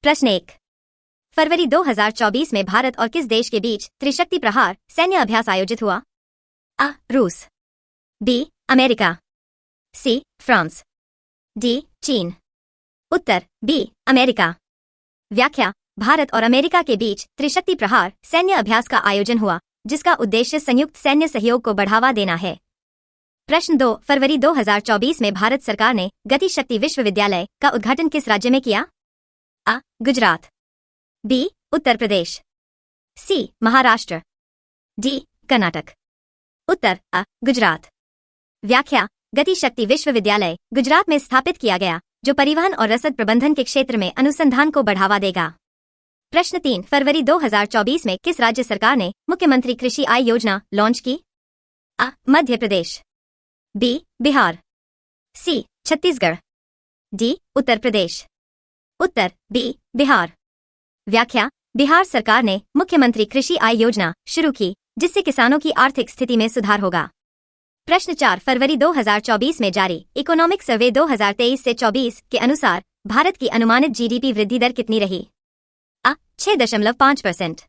प्रश्न 1। फरवरी 2024 में भारत और किस देश के बीच त्रिशक्ति प्रहार सैन्य अभ्यास आयोजित हुआ? आ. रूस, B. America, C. France, D. चीन। उत्तर बी. अमेरिका। व्याख्या: भारत और अमेरिका के बीच त्रिशक्ति प्रहार सैन्य अभ्यास का आयोजन हुआ, जिसका उद्देश्य संयुक्त सैन्य सहयोग को बढ़ावा देना है। प्रश्न 2। फरवरी 2024 में भारत सरकार ने गति शक्ति विश्वविद्यालय का उद्घाटन किस राज्य में किया? आ. गुजरात, बी. उत्तर प्रदेश, सी. महाराष्ट्र, डी. कर्नाटक। उत्तर आ. गुजरात। व्याख्या: गति शक्ति विश्वविद्यालय गुजरात में स्थापित किया गया, जो परिवहन और रसद प्रबंधन के क्षेत्र में अनुसंधान को बढ़ावा देगा। प्रश्न 3। फरवरी 2024 में किस राज्य सरकार ने मुख्यमंत्री कृषि आय योजना लॉन्च की? आ. मध्य प्रदेश, बी. बिहार, सी. छत्तीसगढ़, डी. उत्तर प्रदेश। उत्तर बी. बिहार। व्याख्या: बिहार सरकार ने मुख्यमंत्री कृषि आय योजना शुरू की, जिससे किसानों की आर्थिक स्थिति में सुधार होगा। प्रश्न 4। फरवरी 2024 में जारी इकोनॉमिक सर्वे 2023 से 24 के अनुसार भारत की अनुमानित जीडीपी वृद्धि दर कितनी रही? आ. 6.5%,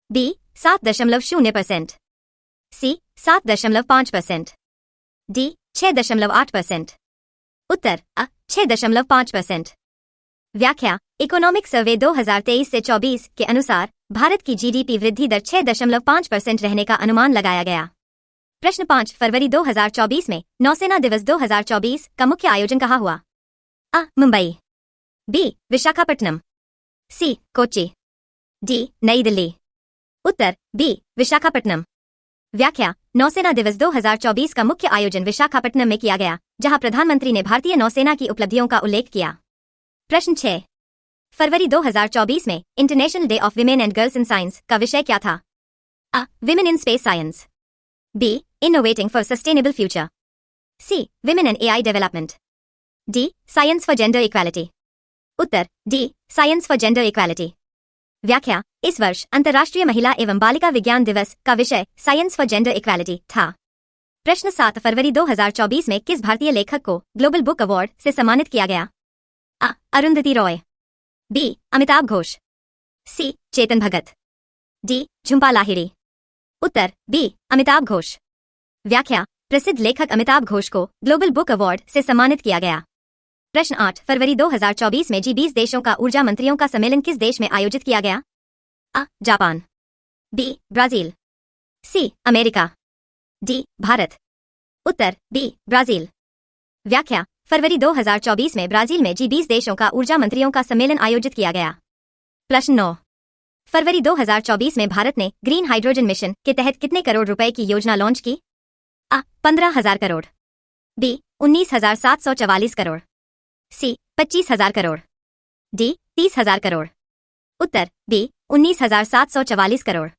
बी. 7.0%, सी. 7.5%, डी. 6.8%। उत्तर आ. 6.5%। व्याख्या: इकोनॉमिक सर्वे 2023 से 24 के अनुसार भारत की जीडीपी वृद्धि दर 6.5% रहने का अनुमान लगाया गया। प्रश्न 5। फरवरी 2024 में नौसेना दिवस 2024 का मुख्य आयोजन कहाँ हुआ? आ. मुंबई, बी. विशाखापट्टनम, सी. कोच्चि, डी. नई दिल्ली। उत्तर बी. विशाखापट्टनम। व्याख्या: नौसेना दिवस 2024 का मुख्य आयोजन विशाखापट्टनम में किया गया, जहां प्रधानमंत्री ने भारतीय नौसेना की उपलब्धियों का उल्लेख किया। प्रश्न 6। फरवरी 2024 में international day of women and girls in science का विषय क्या था? आ. Women in space science, B. Innovating for sustainable future, C. Women and AI development, D. Science for gender equality. उत्तर D. Science for gender equality. व्याख्या: इस वर्ष अंतर्राष्ट्रीय महिला एवं बालिका विज्ञान दिवस का विषय साइंस फॉर जेंडर इक्वालिटी था। प्रश्न 7। फरवरी 2024 में किस भारतीय लेखक को ग्लोबल बुक अवार्ड से सम्मानित किया गया? आ. अरुंधति रॉय, बी. अमिताभ घोष, सी. चेतन भगत, डी. झुंपा लाहिड़ी। उत्तर बी. अमिताभ घोष। व्याख्या: प्रसिद्ध लेखक अमिताभ घोष को ग्लोबल बुक अवार्ड से सम्मानित किया गया। प्रश्न 8। फरवरी 2024 में G20 देशों का ऊर्जा मंत्रियों का सम्मेलन किस देश में आयोजित किया गया? आ. Japan, B. Brazil, C. America, D. Bharat. उत्तर बी. ब्राजील। व्याख्या: फरवरी 2024 में ब्राजील में G20 देशों का ऊर्जा मंत्रियों का सम्मेलन आयोजित किया गया। प्रश्न 9। फरवरी 2024 में भारत ने ग्रीन हाइड्रोजन मिशन के तहत कितने करोड़ रुपए की योजना लॉन्च की? आ. 15,000 करोड़, बी. 19,744 करोड़, सी. 25,000 करोड़, डी. 30,000 करोड़। उत्तर बी. 19,744 करोड़।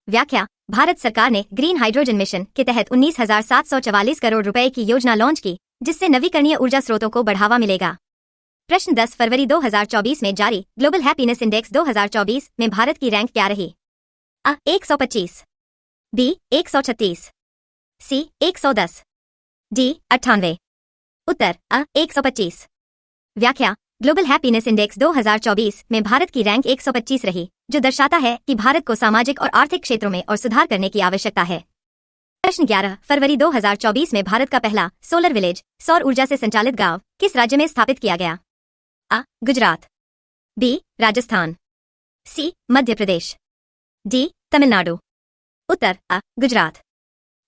व्याख्या: भारत सरकार ने ग्रीन हाइड्रोजन मिशन के तहत 19,744 करोड़ रुपए की योजना लॉन्च की, जिससे नवीकरणीय ऊर्जा स्रोतों को बढ़ावा मिलेगा। प्रश्न 10। फरवरी 2024 में जारी ग्लोबल हैप्पीनेस इंडेक्स 2024 में भारत की रैंक क्या रही? आ. 125, बी. 136, सी. 110, डी. 98। उत्तर आ. 125। व्याख्या: ग्लोबल हैप्पीनेस इंडेक्स 2024 में भारत की रैंक 125 रही, जो दर्शाता है कि भारत को सामाजिक और आर्थिक क्षेत्रों में और सुधार करने की आवश्यकता है। प्रश्न 11। फरवरी 2024 में भारत का पहला सोलर विलेज सौर ऊर्जा से संचालित गांव किस राज्य में स्थापित किया गया? आ. गुजरात, बी. राजस्थान, सी. मध्य प्रदेश, डी. तमिलनाडु। उत्तर आ. गुजरात।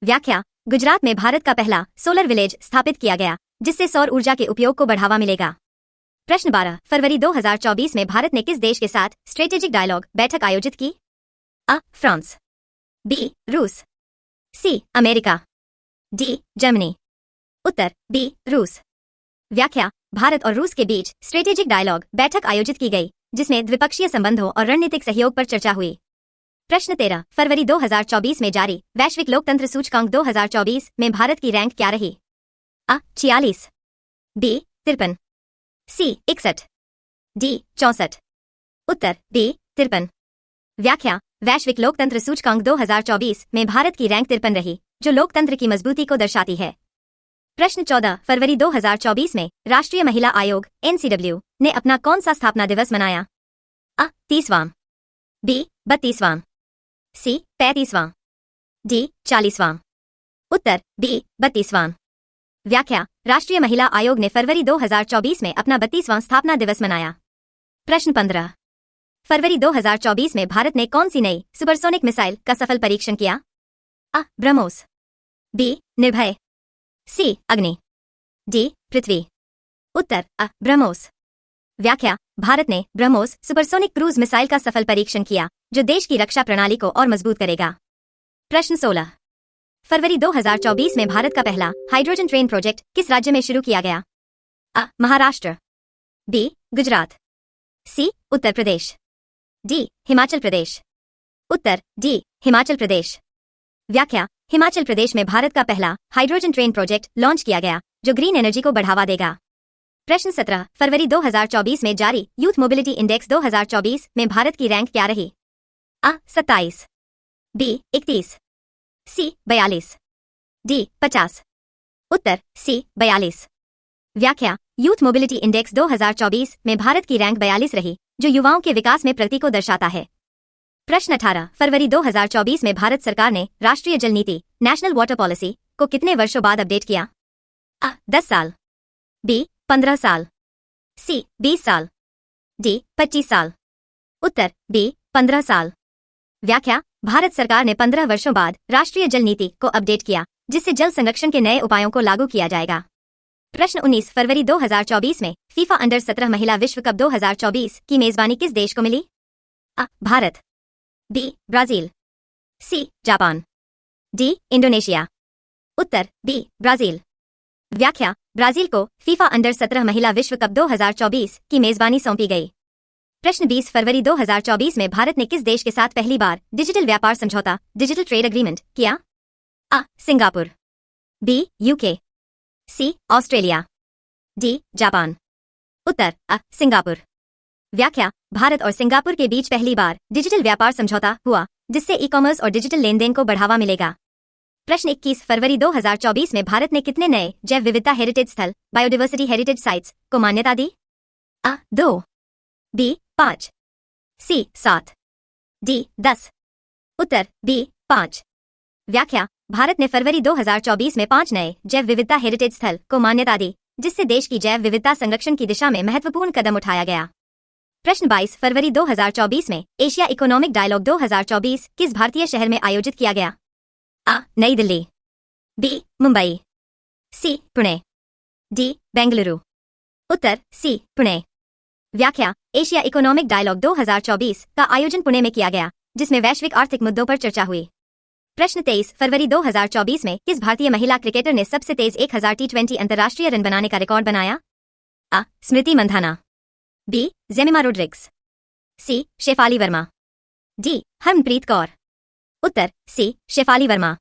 व्याख्या: गुजरात में भारत का पहला सोलर विलेज स्थापित किया गया, जिससे सौर ऊर्जा के उपयोग को बढ़ावा मिलेगा। प्रश्न 12। फरवरी 2024 में भारत ने किस देश के साथ स्ट्रेटेजिक डायलॉग बैठक आयोजित की? आ. France, B. रूस, सी. America, D. जर्मनी। उत्तर बी. रूस। व्याख्या: भारत और रूस के बीच स्ट्रेटेजिक डायलॉग बैठक आयोजित की गई, जिसमें द्विपक्षीय संबंधों और रणनीतिक सहयोग पर चर्चा हुई। प्रश्न 13। फरवरी 2024 में जारी वैश्विक लोकतंत्र सूचकांक 2024 में भारत की रैंक क्या रही? आ. 46, बी. 53, सी. 61, डी. 64। उत्तर बी. 53। व्याख्या: वैश्विक लोकतंत्र सूचकांक 2024 में भारत की रैंक 53 रही, जो लोकतंत्र की मजबूती को दर्शाती है। प्रश्न 14। फरवरी 2024 में राष्ट्रीय महिला आयोग (NCW) ने अपना कौन सा स्थापना दिवस मनाया? अ 30वां, बी 32वां, सी 35वां, डी 40वां। उत्तर बी 32वां। व्याख्या, राष्ट्रीय महिला आयोग ने फरवरी 2024 में अपना 32वां स्थापना दिवस मनाया। प्रश्न 15। फरवरी 2024 में भारत ने कौन सी नई सुपरसोनिक मिसाइल का सफल परीक्षण किया? अ ब्रह्मोस, बी निर्भय, सी अग्नि, डी पृथ्वी। उत्तर अ ब्रह्मोस। व्याख्या, भारत ने ब्रह्मोस सुपरसोनिक क्रूज मिसाइल का सफल परीक्षण किया, जो देश की रक्षा प्रणाली को और मजबूत करेगा। प्रश्न 16। फरवरी 2024 में भारत का पहला हाइड्रोजन ट्रेन प्रोजेक्ट किस राज्य में शुरू किया गया? अ महाराष्ट्र, बी गुजरात, सी उत्तर प्रदेश, डी हिमाचल प्रदेश। उत्तर डी हिमाचल प्रदेश। व्याख्या, हिमाचल प्रदेश में भारत का पहला हाइड्रोजन ट्रेन प्रोजेक्ट लॉन्च किया गया, जो ग्रीन एनर्जी को बढ़ावा देगा। प्रश्न 17। फरवरी 2024 में जारी यूथ मोबिलिटी इंडेक्स 2024 में भारत की रैंक क्या रही? अ 27, बी 31, सी 42, डी 50। उत्तर सी 42। व्याख्या, यूथ मोबिलिटी इंडेक्स 2024 में भारत की रैंक 42 रही, जो युवाओं के विकास में प्रगति को दर्शाता है। प्रश्न 18। फरवरी 2024 में भारत सरकार ने राष्ट्रीय जल नीति नेशनल वाटर पॉलिसी को कितने वर्षों बाद अपडेट किया? अ 10 साल, बी 15 साल, सी 20 साल, डी 25 साल। उत्तर बी 15 साल। व्याख्या, भारत सरकार ने 15 वर्षों बाद राष्ट्रीय जल नीति को अपडेट किया, जिससे जल संरक्षण के नए उपायों को लागू किया जाएगा। प्रश्न 19। फरवरी 2024 में फीफा अंडर 17 महिला विश्व कप 2024 की मेजबानी किस देश को मिली? अ Bharat, B Brazil, C Japan, D Indonesia. उत्तर बी ब्राजील। व्याख्या, ब्राजील को फीफा अंडर 17 महिला विश्व कप 2024 की मेजबानी सौंपी गई। प्रश्न 20। फरवरी 2024 में भारत ने किस देश के साथ पहली बार डिजिटल व्यापार समझौता डिजिटल ट्रेड एग्रीमेंट किया? A Singapore, B UK, C Australia, D Japan. उत्तर अ सिंगापुर। व्याख्या, भारत और सिंगापुर के बीच पहली बार डिजिटल व्यापार समझौता हुआ, जिससे ई कॉमर्स और डिजिटल लेनदेन को बढ़ावा मिलेगा। प्रश्न 21। फरवरी 2024 में भारत ने कितने नए जैव विविधता हेरिटेज स्थल बायोडिवर्सिटी हेरिटेज साइट्स को मान्यता दी? अ 2, बी 5, सी 7, डी 10। उत्तर बी 5। व्याख्या, भारत ने फरवरी 2024 में 5 नए जैव विविधता हेरिटेज स्थल को मान्यता दी, जिससे देश की जैव विविधता संरक्षण की दिशा में महत्वपूर्ण कदम उठाया गया। प्रश्न 22। फरवरी 2024 में एशिया इकोनॉमिक डायलॉग 2024 किस भारतीय शहर में आयोजित किया गया? अ नई दिल्ली, बी मुंबई, सी पुणे, डी बेंगलुरु। उत्तर सी पुणे। व्याख्या, एशिया इकोनॉमिक डायलॉग 2024 का आयोजन पुणे में किया गया, जिसमें वैश्विक आर्थिक मुद्दों पर चर्चा हुई। प्रश्न 23। फरवरी 2024 में किस भारतीय महिला क्रिकेटर ने सबसे तेज 1000 टी20 अंतर्राष्ट्रीय रन बनाने का रिकॉर्ड बनाया? अ Smriti Mandhana, B Jemimah Rodrigues, सी शेफाली वर्मा, डी हरमनप्रीत कौर। उत्तर सी शेफाली वर्मा।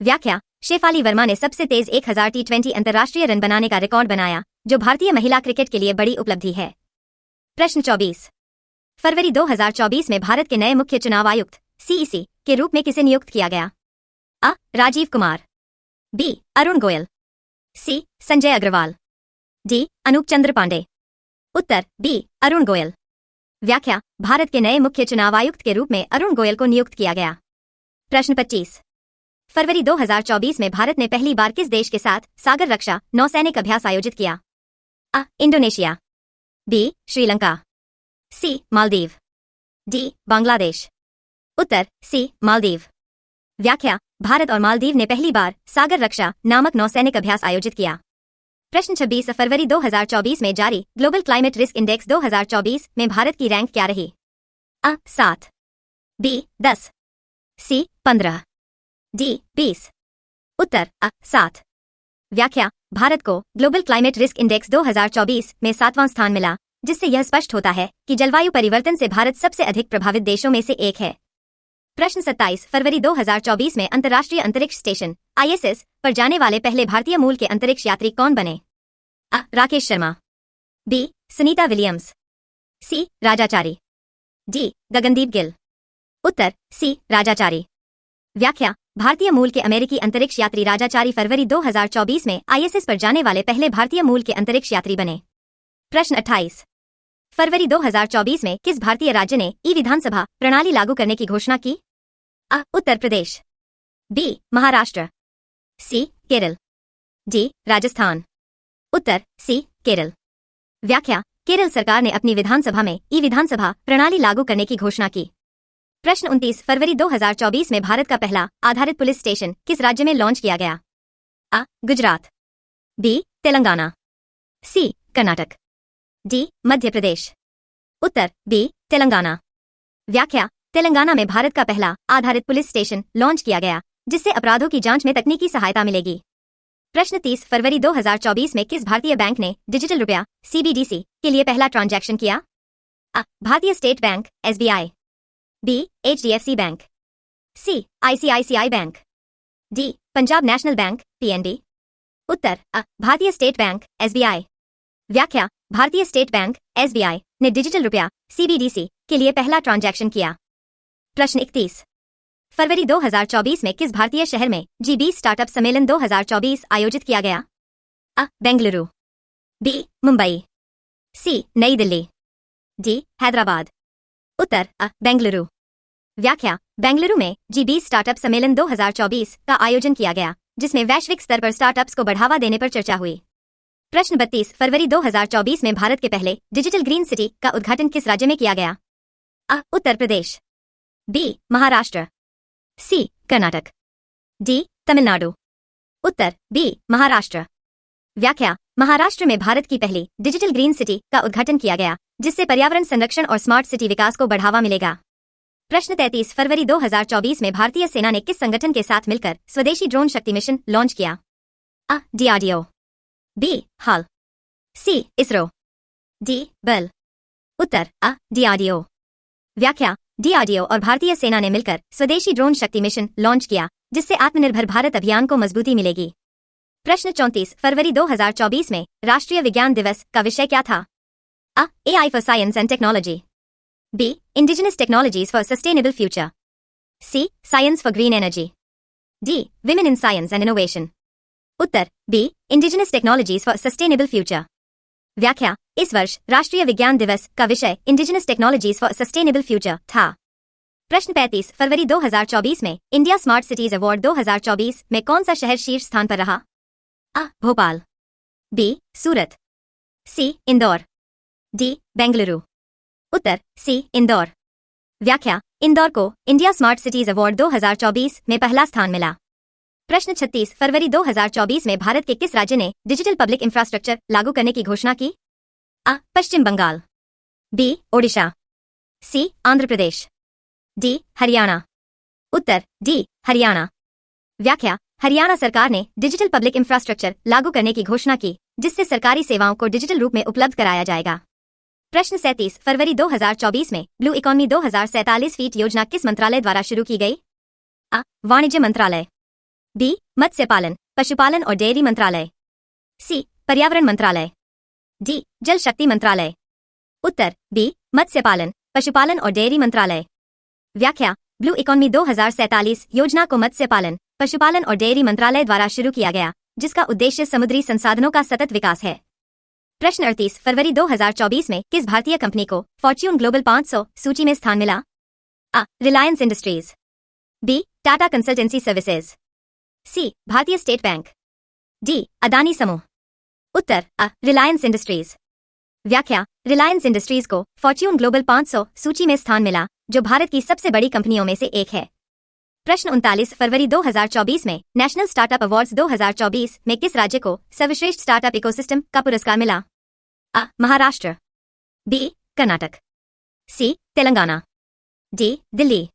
व्याख्या, शेफाली वर्मा ने सबसे तेज 1000 टी20 अंतर्राष्ट्रीय रन बनाने का रिकॉर्ड बनाया, जो भारतीय महिला क्रिकेट के लिए बड़ी उपलब्धि है। प्रश्न 24। फरवरी 2024 में भारत के नए मुख्य चुनाव आयुक्त सीईसी के रूप में किसे नियुक्त किया गया? अ राजीव कुमार, बी अरुण गोयल, सी संजय अग्रवाल, डी अनूप चंद्र पांडे। उत्तर बी अरुण गोयल। व्याख्या, भारत के नए मुख्य चुनाव आयुक्त के रूप में अरुण गोयल को नियुक्त किया गया। प्रश्न 25। फरवरी 2024 में भारत ने पहली बार किस देश के साथ सागर रक्षा नौसैनिक अभ्यास आयोजित किया? अ इंडोनेशिया, बी श्रीलंका, सी मालदीव, डी बांग्लादेश। उत्तर सी मालदीव। व्याख्या, भारत और मालदीव ने पहली बार सागर रक्षा नामक नौसैनिक अभ्यास आयोजित किया। प्रश्न 26। फरवरी 2024 में जारी ग्लोबल क्लाइमेट रिस्क इंडेक्स 2024 में भारत की रैंक क्या रही? अ 7, बी 10, सी 15, डी 20। उत्तर अ 7। व्याख्या, भारत को ग्लोबल क्लाइमेट रिस्क इंडेक्स 2024 में 7वां स्थान मिला, जिससे यह स्पष्ट होता है कि जलवायु परिवर्तन से भारत सबसे अधिक प्रभावित देशों में से एक है। प्रश्न 27। फरवरी 2024 में अंतर्राष्ट्रीय अंतरिक्ष स्टेशन ISS पर जाने वाले पहले भारतीय मूल के अंतरिक्ष यात्री कौन बने? अ राकेश शर्मा, बी सुनीता विलियम्स, सी राजाचारी, डी गगनदीप गिल। उत्तर सी राजाचारी। व्याख्या, भारतीय मूल के अमेरिकी अंतरिक्ष यात्री राजाचारी फरवरी 2024 में ISS पर जाने वाले पहले भारतीय मूल के अंतरिक्ष यात्री बने। प्रश्न 28। फरवरी 2024 में किस भारतीय राज्य ने ई विधानसभा प्रणाली लागू करने की घोषणा की? अ. उत्तर प्रदेश, बी. महाराष्ट्र, सी. केरल, डी. राजस्थान। उत्तर सी. केरल। व्याख्या: केरल सरकार ने अपनी विधानसभा में ई विधानसभा प्रणाली लागू करने की घोषणा की। प्रश्न 29 फरवरी 2024 में भारत का पहला आधारित पुलिस स्टेशन किस राज्य में लॉन्च किया गया? अ. गुजरात, बी. तेलंगाना, सी. कर्नाटक, डी. मध्य प्रदेश। उत्तर बी. तेलंगाना। व्याख्या: तेलंगाना में भारत का पहला आधारित पुलिस स्टेशन लॉन्च किया गया, जिससे अपराधों की जांच में तकनीकी सहायता मिलेगी। प्रश्न 30 फरवरी 2024 में किस भारतीय बैंक ने डिजिटल रुपया CBDC के लिए पहला ट्रांजैक्शन किया? अ. भारतीय State Bank SBI, B. HDFC bank, C. ICICI bank, D. Punjab National Bank PNB। उत्तर अ. भारतीय स्टेट बैंक SBI। व्याख्या: भारतीय स्टेट बैंक SBI ने डिजिटल रुपया CBDC के लिए पहला ट्रांजैक्शन किया। प्रश्न 31 फरवरी 2024 में किस भारतीय शहर में G20 स्टार्टअप सम्मेलन 2024 आयोजित किया गया? अ. बेंगलुरु, बी. मुंबई, सी. नई दिल्ली, डी. हैदराबाद। उत्तर अ. बेंगलुरु। व्याख्या: बेंगलुरु में G20 स्टार्टअप सम्मेलन 2024 का आयोजन किया गया, जिसमें वैश्विक स्तर पर स्टार्टअप्स को बढ़ावा देने पर चर्चा हुई। प्रश्न 32 फरवरी 2024 में भारत के पहले डिजिटल ग्रीन सिटी का उद्घाटन किस राज्य में किया गया? अ. उत्तर प्रदेश, बी. महाराष्ट्र, सी. कर्नाटक, डी. तमिलनाडु। उत्तर बी. महाराष्ट्र। व्याख्या: महाराष्ट्र में भारत की पहली डिजिटल ग्रीन सिटी का उद्घाटन किया गया, जिससे पर्यावरण संरक्षण और स्मार्ट सिटी विकास को बढ़ावा मिलेगा। प्रश्न 33 फरवरी 2024 में भारतीय सेना ने किस संगठन के साथ मिलकर स्वदेशी ड्रोन शक्ति मिशन लॉन्च किया? अ. DRDO, B. HAL, C. ISRO, D. BEL. उत्तर अ. DRDO। व्याख्या: DRDO और भारतीय सेना ने मिलकर स्वदेशी ड्रोन शक्ति मिशन लॉन्च किया, जिससे आत्मनिर्भर भारत अभियान को मजबूती मिलेगी। प्रश्न 34 फरवरी 2024 में राष्ट्रीय विज्ञान दिवस का विषय क्या था? A. AI for science and technology, B. Indigenous technologies for sustainable future, C. Science for green energy, D. Women in science and innovation. उत्तर B. Indigenous technologies for sustainable future. व्याख्या: इस वर्ष राष्ट्रीय विज्ञान दिवस का विषय indigenous technologies for sustainable future था। प्रश्न 35 फरवरी 2024 में इंडिया स्मार्ट सिटीज अवार्ड 2024 में कौन सा शहर शीर्ष स्थान पर रहा? अ. भोपाल, बी. सूरत, सी. इंदौर, डी. बेंगलुरु। उत्तर सी. इंदौर। व्याख्या: इंदौर को इंडिया स्मार्ट सिटीज अवार्ड 2024 में पहला स्थान मिला। प्रश्न 36 फरवरी 2024 में भारत के किस राज्य ने डिजिटल पब्लिक इंफ्रास्ट्रक्चर लागू करने की घोषणा की? अ. पश्चिम बंगाल, बी. ओडिशा, सी. आंध्र प्रदेश, डी. हरियाणा। उत्तर डी. हरियाणा। व्याख्या: हरियाणा सरकार ने डिजिटल पब्लिक इंफ्रास्ट्रक्चर लागू करने की घोषणा की, जिससे सरकारी सेवाओं को डिजिटल रूप में उपलब्ध कराया जाएगा। प्रश्न 37 फरवरी 2024 में ब्लू इकोनॉमी 2047 फीट योजना किस मंत्रालय द्वारा शुरू की गई? अ. वाणिज्य मंत्रालय, बी. मत्स्य पालन, पशुपालन और डेयरी मंत्रालय, सी. पर्यावरण मंत्रालय, डी. जल शक्ति मंत्रालय। उत्तर बी. मत्स्य पालन, पशुपालन और डेयरी मंत्रालय। व्याख्या: ब्लू इकोनॉमी 2047 योजना को मत्स्य पालन, पशुपालन और डेयरी मंत्रालय द्वारा शुरू किया गया, जिसका उद्देश्य समुद्री संसाधनों का सतत विकास है। प्रश्न 38 फरवरी 2024 में किस भारतीय कंपनी को फॉर्च्यून ग्लोबल 500 सूची में स्थान मिला? अ. Reliance Industries, B. Tata Consultancy Services, C. भारतीय स्टेट बैंक, डी. अदानी समूह। उत्तर अ. Reliance Industries. व्याख्या: रिलायंस इंडस्ट्रीज को फॉर्च्यून ग्लोबल 500 सूची में स्थान मिला, जो भारत की सबसे बड़ी कंपनियों में से एक है। प्रश्न 39 फरवरी 2024 में नेशनल स्टार्टअप अवार्ड्स 2024 में किस राज्य को सर्वश्रेष्ठ स्टार्टअप इकोसिस्टम का पुरस्कार मिला? अ. महाराष्ट्र, बी. कर्नाटक, सी. तेलंगाना, डी. दिल्ली।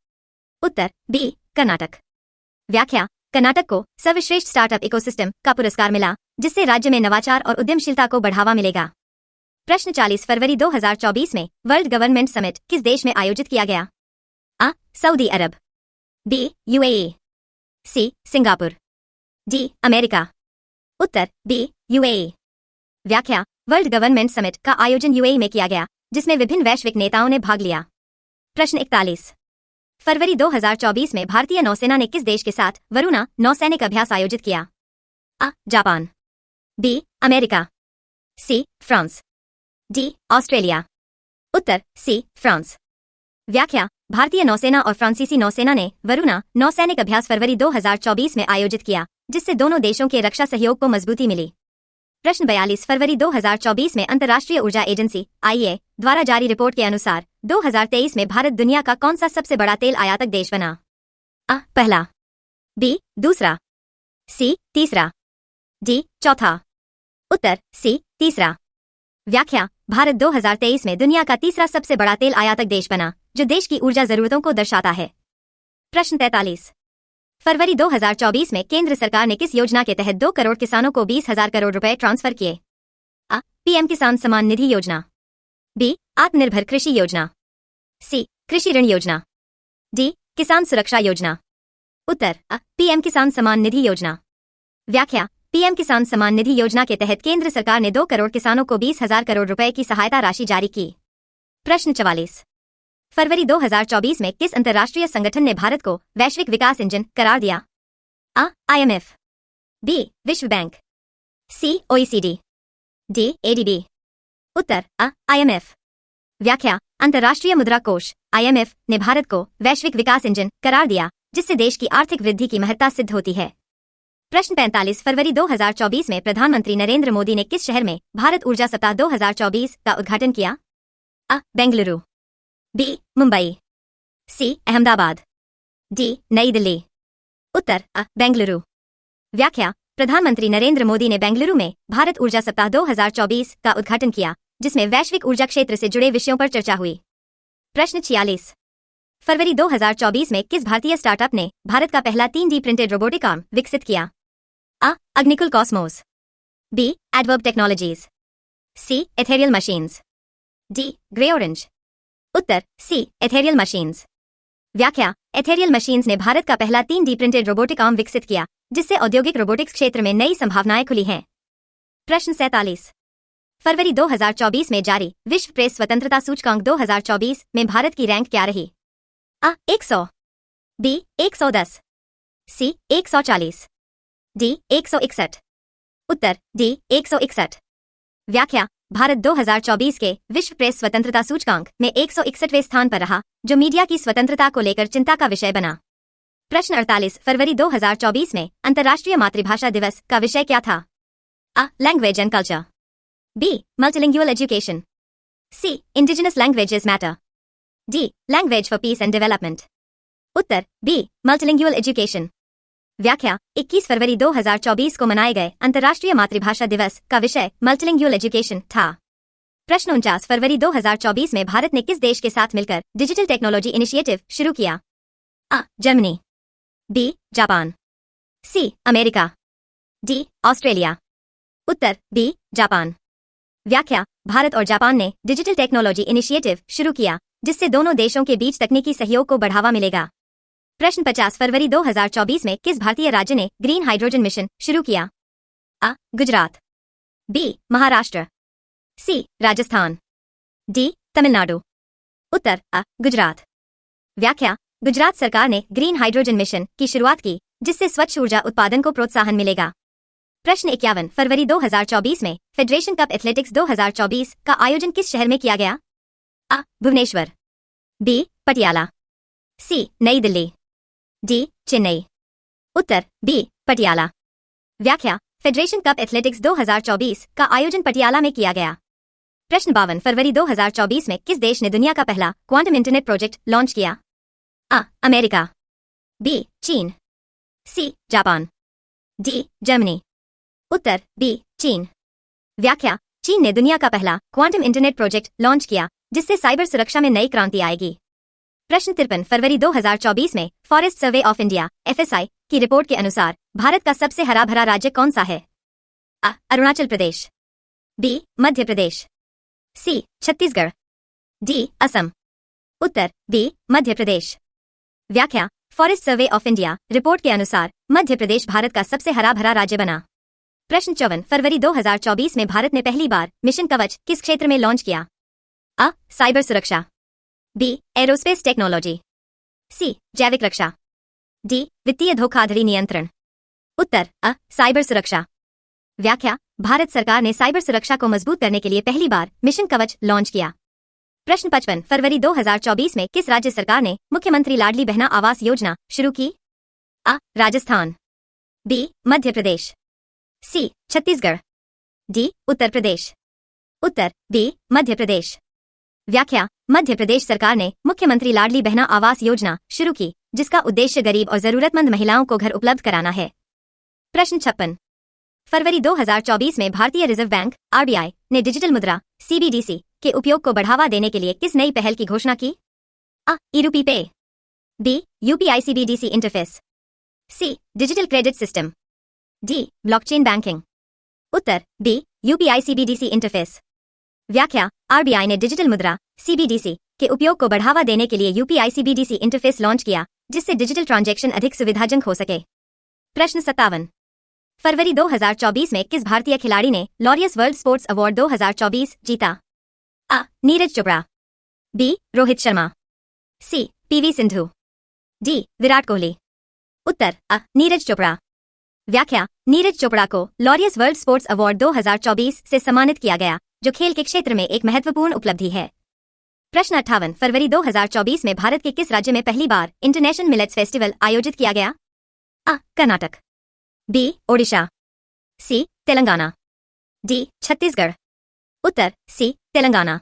उत्तर बी. कर्नाटक। व्याख्या: कर्नाटक को सर्वश्रेष्ठ स्टार्टअप इकोसिस्टम का पुरस्कार मिला, जिससे राज्य में नवाचार और उद्यमशीलता को बढ़ावा मिलेगा। प्रश्न 40 फरवरी 2024 में वर्ल्ड गवर्नमेंट समिट किस देश में आयोजित किया गया? अ. सऊदी अरब, B. UAE, C. Singapore, D. America. उत्तर बी. UAE। व्याख्या: वर्ल्ड गवर्नमेंट समिट का आयोजन UAE में किया गया, जिसमें विभिन्न वैश्विक नेताओं ने भाग लिया। प्रश्न 41 फरवरी 2024 में भारतीय नौसेना ने किस देश के साथ वरुणा नौसैनिक अभ्यास आयोजित किया? अ. Japan, B. America, C. France, D. Australia. उत्तर सी फ्रांस। व्याख्या, भारतीय नौसेना और फ्रांसीसी नौसेना ने वरुणा नौसैनिक अभ्यास फरवरी 2024 में आयोजित किया, जिससे दोनों देशों के रक्षा सहयोग को मजबूती मिली। प्रश्न 42 फरवरी 2024 में अंतर्राष्ट्रीय ऊर्जा एजेंसी (आईईए) द्वारा जारी रिपोर्ट के अनुसार 2023 में भारत दुनिया का कौन सा सबसे बड़ा तेल आयातक देश बना? अ पहला, बी दूसरा, सी तीसरा, डी चौथा। उत्तर सी तीसरा। व्याख्या, भारत 2023 में दुनिया का तीसरा सबसे बड़ा तेल आयातक देश बना, जो देश की ऊर्जा जरूरतों को दर्शाता है। प्रश्न 43 फरवरी 2024 में केंद्र सरकार ने किस योजना के तहत 2 करोड़ किसानों को 20,000 करोड़ रुपए ट्रांसफर किए? अ पीएम किसान सम्मान निधि योजना, बी आत्मनिर्भर कृषि योजना, सी कृषि ऋण योजना, डी किसान सुरक्षा योजना। उत्तर अ पीएम किसान सम्मान निधि योजना। व्याख्या, पीएम किसान सम्मान निधि योजना के तहत केंद्र सरकार ने 2 करोड़ किसानों को 20,000 करोड़ रुपए की सहायता राशि जारी की। प्रश्न 44 फरवरी 2024 में किस अंतर्राष्ट्रीय संगठन ने भारत को वैश्विक विकास इंजन करार दिया? अ आईएमएफ, बी विश्व बैंक, सी ओईसीडी, डी एडीबी। उत्तर अ आईएमएफ। व्याख्या, अंतर्राष्ट्रीय मुद्रा कोष (आईएमएफ) ने भारत को वैश्विक विकास इंजन करार दिया, जिससे देश की आर्थिक वृद्धि की महत्ता सिद्ध होती है। प्रश्न 45 फरवरी 2024 में प्रधानमंत्री नरेंद्र मोदी ने किस शहर में भारत ऊर्जा सप्ताह 2024 का उद्घाटन किया? अ बेंगलुरु, बी मुंबई, सी अहमदाबाद, डी नई दिल्ली। उत्तर अ बेंगलुरु। व्याख्या, प्रधानमंत्री नरेंद्र मोदी ने बेंगलुरु में भारत ऊर्जा सप्ताह 2024 का उद्घाटन किया, जिसमें वैश्विक ऊर्जा क्षेत्र से जुड़े विषयों पर चर्चा हुई। प्रश्न 46 फरवरी 2024 में किस भारतीय स्टार्टअप ने भारत का पहला 3D प्रिंटेड रोबोटिक आर्म विकसित किया? अ Agnikul Cosmos, B Adverb Technologies, C Ethereal Machines, D Grey Orange. उत्तर सी एथेरियल मशीन्स। व्याख्या, एथेरियल मशीन्स ने भारत का पहला 3D प्रिंटेड रोबोटिक आर्म विकसित किया, जिससे औद्योगिक रोबोटिक्स क्षेत्र में नई संभावनाएं खुली हैं। प्रश्न 47 फरवरी 2024 में जारी विश्व प्रेस स्वतंत्रता सूचकांक 2024 में भारत की रैंक क्या रही? अ 100, बी 110, सी 140, डी 161। उत्तर डी 161। व्याख्या, भारत 2024 के विश्व प्रेस स्वतंत्रता सूचकांक में 161वें स्थान पर रहा, जो मीडिया की स्वतंत्रता को लेकर चिंता का विषय बना। प्रश्न 48 फरवरी 2024 में अंतर्राष्ट्रीय मातृभाषा दिवस का विषय क्या था? A language and culture, B multilingual education, C indigenous languages matter, D language for peace and development. उत्तर बी मल्टीलिंगुअल एजुकेशन। व्याख्या, 21 फरवरी 2024 को मनाए गए अंतर्राष्ट्रीय मातृभाषा दिवस का विषय मल्टीलिंगुअल एजुकेशन था। प्रश्न 49 फरवरी 2024 में भारत ने किस देश के साथ मिलकर डिजिटल टेक्नोलॉजी इनिशिएटिव शुरू किया? अ Germany, B Japan, C America, D Australia. उत्तर बी जापान। व्याख्या, भारत और जापान ने डिजिटल टेक्नोलॉजी इनिशिएटिव शुरू किया, जिससे दोनों देशों के बीच तकनीकी सहयोग को बढ़ावा मिलेगा। प्रश्न 50 फरवरी 2024 में किस भारतीय राज्य ने ग्रीन हाइड्रोजन मिशन शुरू किया? अ गुजरात, बी महाराष्ट्र, सी राजस्थान, डी तमिलनाडु। उत्तर अ गुजरात। व्याख्या, गुजरात सरकार ने ग्रीन हाइड्रोजन मिशन की शुरुआत की, जिससे स्वच्छ ऊर्जा उत्पादन को प्रोत्साहन मिलेगा। प्रश्न 51 फरवरी 2024 में फेडरेशन कप एथलेटिक्स 2024 का आयोजन किस शहर में किया गया? अ भुवनेश्वर, बी पटियाला, सी नई दिल्ली, डी चेन्नई। उत्तर बी पटियाला। व्याख्या, फेडरेशन कप एथलेटिक्स 2024 का आयोजन पटियाला में किया गया। प्रश्न 52 फरवरी 2024 में किस देश ने दुनिया का पहला क्वांटम इंटरनेट प्रोजेक्ट लॉन्च किया? अ अमेरिका, बी चीन, सी जापान, डी जर्मनी। उत्तर बी चीन। व्याख्या, चीन ने दुनिया का पहला क्वांटम इंटरनेट प्रोजेक्ट लॉन्च किया, जिससे साइबर सुरक्षा में नई क्रांति आएगी। प्रश्न 53 फरवरी 2024 में forest survey of India (FSI) की रिपोर्ट के अनुसार भारत का सबसे हरा भरा राज्य कौन सा है? अ अरुणाचल प्रदेश, बी मध्य प्रदेश, सी छत्तीसगढ़, डी असम। उत्तर बी मध्य प्रदेश। व्याख्या, forest survey of India report के अनुसार मध्य प्रदेश भारत का सबसे हरा भरा राज्य बना। प्रश्न 54 फरवरी 2024 में भारत ने पहली बार मिशन कवच किस क्षेत्र में लॉन्च किया? अ साइबर सुरक्षा, बी एरोस्पेस टेक्नोलॉजी, सी जैविक रक्षा, डी वित्तीय धोखाधड़ी नियंत्रण। उत्तर अ साइबर सुरक्षा। व्याख्या, भारत सरकार ने साइबर सुरक्षा को मजबूत करने के लिए पहली बार मिशन कवच लॉन्च किया। प्रश्न 55 फरवरी 2024 में किस राज्य सरकार ने मुख्यमंत्री लाडली बहना आवास योजना शुरू की? आ. राजस्थान, बी. मध्य प्रदेश, सी. छत्तीसगढ़, डी. उत्तर प्रदेश। उत्तर बी. मध्य प्रदेश। व्याख्या: मध्य प्रदेश सरकार ने मुख्यमंत्री लाडली बहना आवास योजना शुरू की, जिसका उद्देश्य गरीब और जरूरतमंद महिलाओं को घर उपलब्ध कराना है। प्रश्न 56 फरवरी 2024 में भारतीय रिजर्व बैंक आरबीआई ने डिजिटल मुद्रा सीबीडीसी के उपयोग को बढ़ावा देने के लिए किस नई पहल की घोषणा की? आ. E RUPI pay, B. UPI CBDC interface, C. Digital credit system, D. Blockchain banking. उत्तर बी. UPI CBDC interface. व्याख्या: आरबीआई ने डिजिटल मुद्रा सीबीडीसी के उपयोग को बढ़ावा देने के लिए यूपीआई सीबीडीसी इंटरफेस लॉन्च किया, जिससे डिजिटल ट्रांजैक्शन अधिक सुविधाजनक हो सके। प्रश्न 57 फरवरी 2024 में किस भारतीय खिलाड़ी ने लॉरियस वर्ल्ड स्पोर्ट्स अवार्ड 2024 जीता? आ. Neeraj Chopra, B. Rohit Sharma, C. PV Sindhu, D. Virat Kohli. उत्तर आ. नीरज चोपड़ा। व्याख्या: नीरज चोपड़ा को लॉरियस वर्ल्ड स्पोर्ट्स अवार्ड 2024 से सम्मानित किया गया, जो खेल के क्षेत्र में एक महत्वपूर्ण उपलब्धि है। प्रश्न 58 फरवरी 2024 में भारत के किस राज्य में पहली बार इंटरनेशनल मिलेट्स फेस्टिवल आयोजित किया गया? आ. कर्नाटक, बी. ओडिशा, सी. तेलंगाना, डी. छत्तीसगढ़। उत्तर सी. तेलंगाना।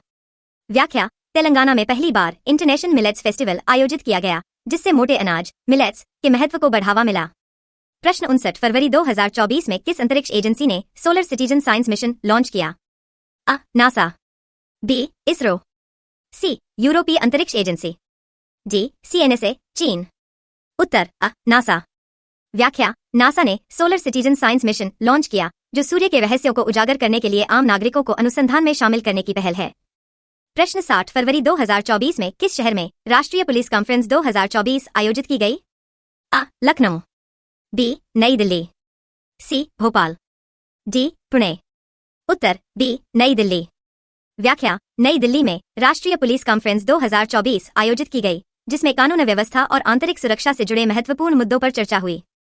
व्याख्या: तेलंगाना में पहली बार इंटरनेशनल मिलेट्स फेस्टिवल आयोजित किया गया, जिससे मोटे अनाज मिलेट्स के महत्व को बढ़ावा मिला। प्रश्न 59 फरवरी 2024 में किस अंतरिक्ष एजेंसी ने solar citizen science mission launch किया? आ. NASA, B. ISRO, C. यूरोपीय अंतरिक्ष एजेंसी, डी. सीएनएसए चीन। उत्तर आ. नासा। व्याख्या: नासा ने solar citizen science mission launch किया, जो सूर्य के रहस्यों को उजागर करने के लिए आम नागरिकों को अनुसंधान में शामिल करने की पहल है। प्रश्न 60 फरवरी 2024 में किस शहर में राष्ट्रीय पुलिस कॉन्फ्रेंस 2024 आयोजित की गई? आ. लखनऊ, बी. नई दिल्ली, सी. भोपाल, डी. पुणे। उत्तर बी. नई दिल्ली। व्याख्या: नई दिल्ली में राष्ट्रीय पुलिस कॉन्फ्रेंस 2024 आयोजित की गई, जिसमें कानून व्यवस्था और आंतरिक सुरक्षा से जुड़े महत्वपूर्ण मुद्दों पर चर्चा हुई।